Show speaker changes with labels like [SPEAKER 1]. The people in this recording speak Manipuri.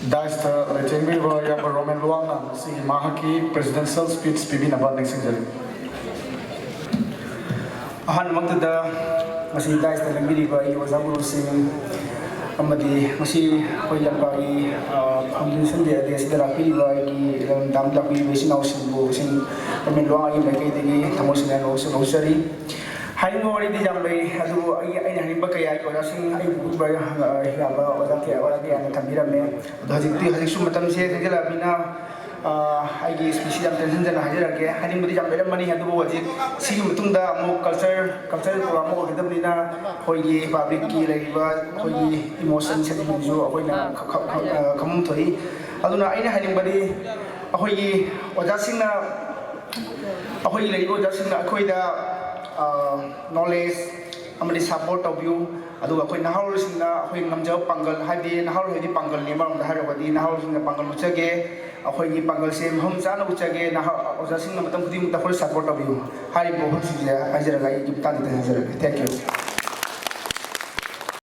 [SPEAKER 1] Daista Lechengbi Yamba Roman Luana, si Mahaki presidential speech PB Nabad Nixingel.
[SPEAKER 2] Ahan magtada masih Daista Lengbi ba I Wazaburu Singh amadi masih koyang bagi foundation dia sidara pi ba ki dam da pi besin ausin sing Roman Luana I mekai degi tamosin no sari hai ngori di jambai adu ai hani ba kaya ko sing ai bu ba ya ba oda ke an thambira me hajik su matam se thela bina ai gi species am tension jana hajira ke hani mudi jambai mani adu bo hajik si mutung da mo culture program mo gidam bina khoi gi public ki lai ba khoi gi emotion se di ju khoi na khamum thoi aduna aina hani badi khoi gi oda sing na khoi lai go da sing na khoi da knowledge amadi support of you adu akoi nahal singna akoi ngamjau panggal hadi nahal hedi panggal ni marum da harabadi nahal singna panggal uchage akoi ni panggal sem hum jana uchage nahal oja singna matam khudi muta support of you hari bohut sija ajara gai giptan de ajara thank you